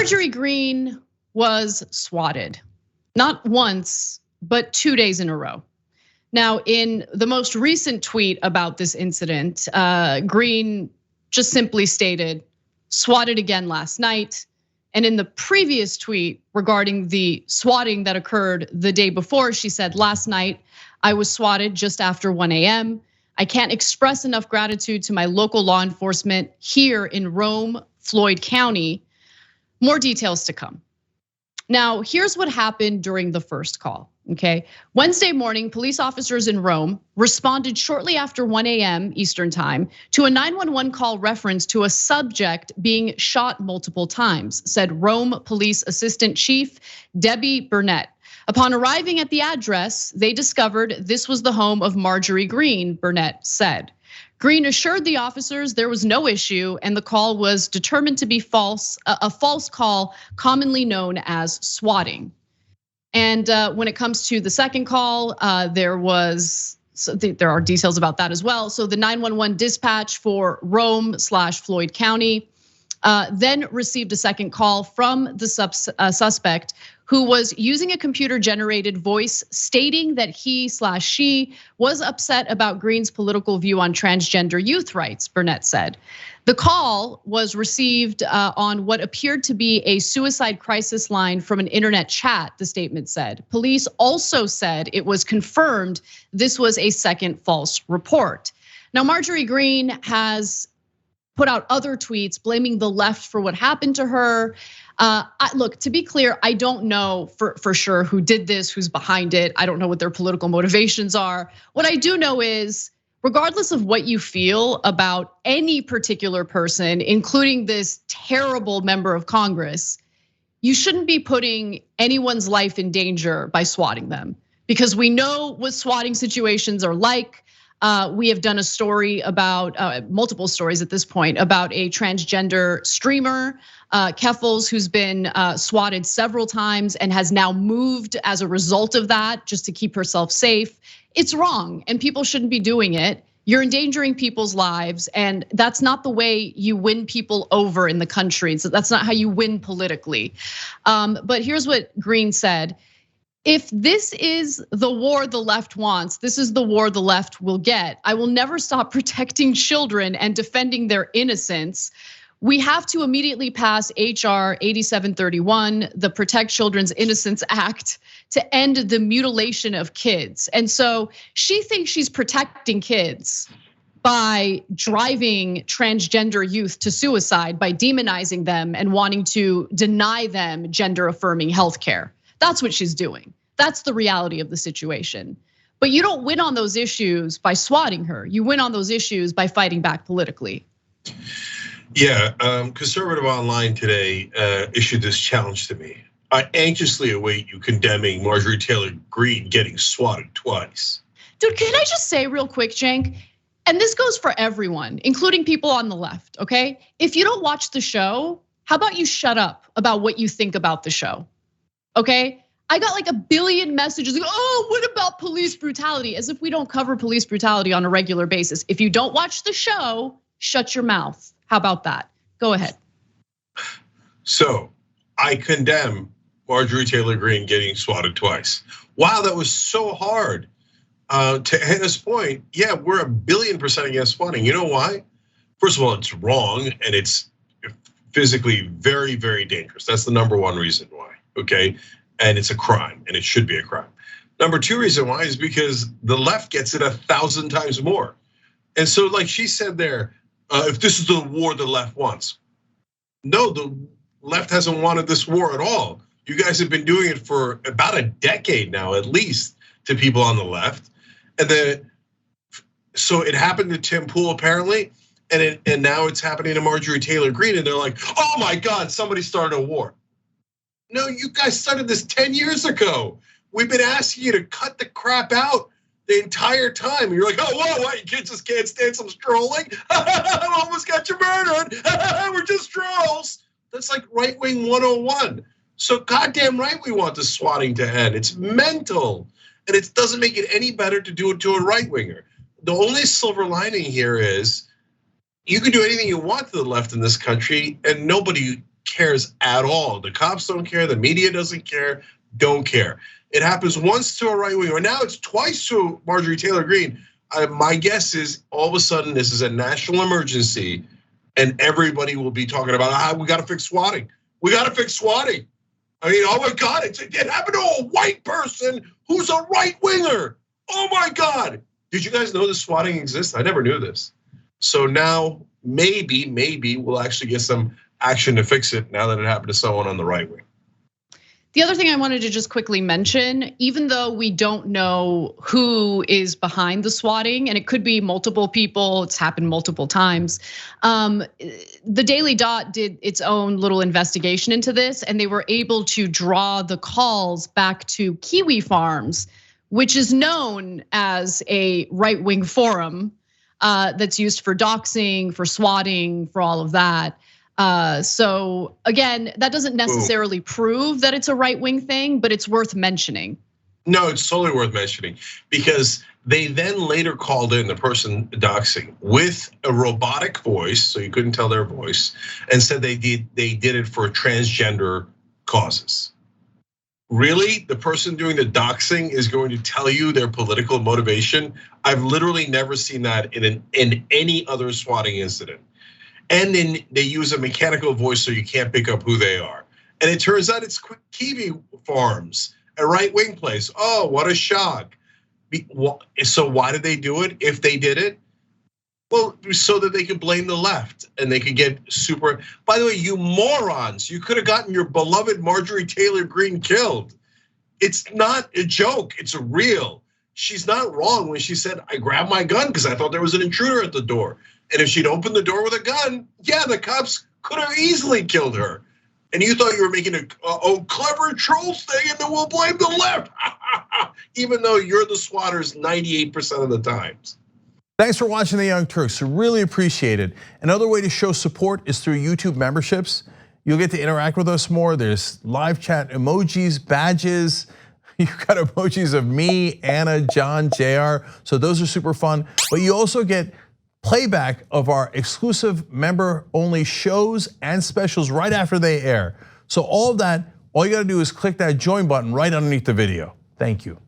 Marjorie Greene was swatted, not once, but 2 days in a row. Now, in the most recent tweet about this incident, Greene just simply stated, swatted again last night. And in the previous tweet regarding the swatting that occurred the day before, she said, last night, I was swatted just after 1 a.m. I can't express enough gratitude to my local law enforcement here in Rome, Floyd County. More details to come. Now, here's what happened during the first call, okay? Wednesday morning, police officers in Rome responded shortly after 1 a.m. Eastern time to a 911 call reference to a subject being shot multiple times, said Rome Police Assistant Chief Debbie Burnett. Upon arriving at the address, they discovered this was the home of Marjorie Greene, Burnett said. Greene assured the officers there was no issue and the call was determined to be false, a false call commonly known as swatting. And when it comes to the second call, there are details about that as well. So the 911 dispatch for Rome/Floyd County then received a second call from the suspect who was using a computer-generated voice stating that he/she was upset about Greene's political view on transgender youth rights, Burnett said. The call was received on what appeared to be a suicide crisis line from an internet chat, the statement said. Police also said it was confirmed this was a second false report. Now, Marjorie Greene has put out other tweets blaming the left for what happened to her. Look, to be clear, I don't know for sure who did this, who's behind it. I don't know what their political motivations are. What I do know is, regardless of what you feel about any particular person, including this terrible member of Congress, you shouldn't be putting anyone's life in danger by swatting them, because we know what swatting situations are like. We have done a story about, multiple stories at this point, about a transgender streamer, Keffels, who's been swatted several times and has now moved as a result of that just to keep herself safe. It's wrong and people shouldn't be doing it. You're endangering people's lives, and that's not the way you win people over in the country. So that's not how you win politically. But here's what Greene said. If this is the war the left wants, this is the war the left will get. I will never stop protecting children and defending their innocence. We have to immediately pass HR 8731, the Protect Children's Innocence Act, to end the mutilation of kids. And so she thinks she's protecting kids by driving transgender youth to suicide, by demonizing them and wanting to deny them gender affirming healthcare. That's what she's doing. That's the reality of the situation. But you don't win on those issues by swatting her. You win on those issues by fighting back politically. Yeah, Conservative Online today issued this challenge to me. I anxiously await you condemning Marjorie Taylor Greene getting swatted twice. Dude, can I just say real quick, Cenk? And this goes for everyone, including people on the left, okay? If you don't watch the show, how about you shut up about what you think about the show? Okay, I got like a billion messages like, oh, what about police brutality? As if we don't cover police brutality on a regular basis. If you don't watch the show, shut your mouth. How about that? Go ahead. So I condemn Marjorie Taylor Greene getting swatted twice. Wow, that was so hard. To Hannah's point, yeah, we're 1,000,000,000% against swatting. You know why? First of all, it's wrong and it's physically very, very dangerous. That's the number one reason why. Okay, and it's a crime, and it should be a crime. Number two reason why is because the left gets it 1,000 times more. And so, like she said there, if this is the war the left wants, no, the left hasn't wanted this war at all. You guys have been doing it for about a decade now, at least, to people on the left, and so it happened to Tim Pool apparently, and now it's happening to Marjorie Taylor Greene, and they're like, oh my God, somebody started a war. No, you guys started this 10 years ago. We've been asking you to cut the crap out the entire time. You're like, oh, whoa, what? You kids just can't stand some strolling? Almost got you murdered. We're just trolls. That's like right wing 101. So goddamn right we want the swatting to end. It's mental. And it doesn't make it any better to do it to a right winger. The only silver lining here is you can do anything you want to the left in this country and nobody cares at all. The cops don't care, the media doesn't care, don't care. It happens once to a right winger, now it's twice to Marjorie Taylor Greene. My guess is all of a sudden this is a national emergency and everybody will be talking about, we gotta fix swatting. We gotta fix swatting. I mean, oh my God, it happened to a white person who's a right winger. Oh my God. Did you guys know that swatting exists? I never knew this. So now maybe we'll actually get some action to fix it now that it happened to someone on the right wing. The other thing I wanted to just quickly mention, even though we don't know who is behind the swatting, and it could be multiple people, it's happened multiple times. The Daily Dot did its own little investigation into this, and they were able to draw the calls back to Kiwi Farms, which is known as a right-wing forum that's used for doxing, for swatting, for all of that. So again, that doesn't necessarily prove that it's a right-wing thing, but it's worth mentioning. No, it's totally worth mentioning because they then later called in the person doxing with a robotic voice, so you couldn't tell their voice, and said they did it for transgender causes. Really, the person doing the doxing is going to tell you their political motivation? I've literally never seen that in any other swatting incident. And then they use a mechanical voice so you can't pick up who they are. And it turns out it's Kiwi Farms, a right-wing place. Oh, what a shock. So why did they do it if they did it? Well, so that they could blame the left and they could get super. By the way, you morons, you could have gotten your beloved Marjorie Taylor Greene killed. It's not a joke, it's real. She's not wrong when she said, I grabbed my gun because I thought there was an intruder at the door. And if she'd opened the door with a gun, yeah, the cops could have easily killed her. And you thought you were making a clever troll thing and then we'll blame the left. Even though you're the swatters 98% of the times. Thanks for watching The Young Turks, I really appreciate it. Another way to show support is through YouTube memberships. You'll get to interact with us more. There's live chat emojis, badges. You've got emojis of me, Anna, John, JR. So those are super fun. But you also get playback of our exclusive member-only shows and specials right after they air. So all of that, all you gotta do is click that join button right underneath the video. Thank you.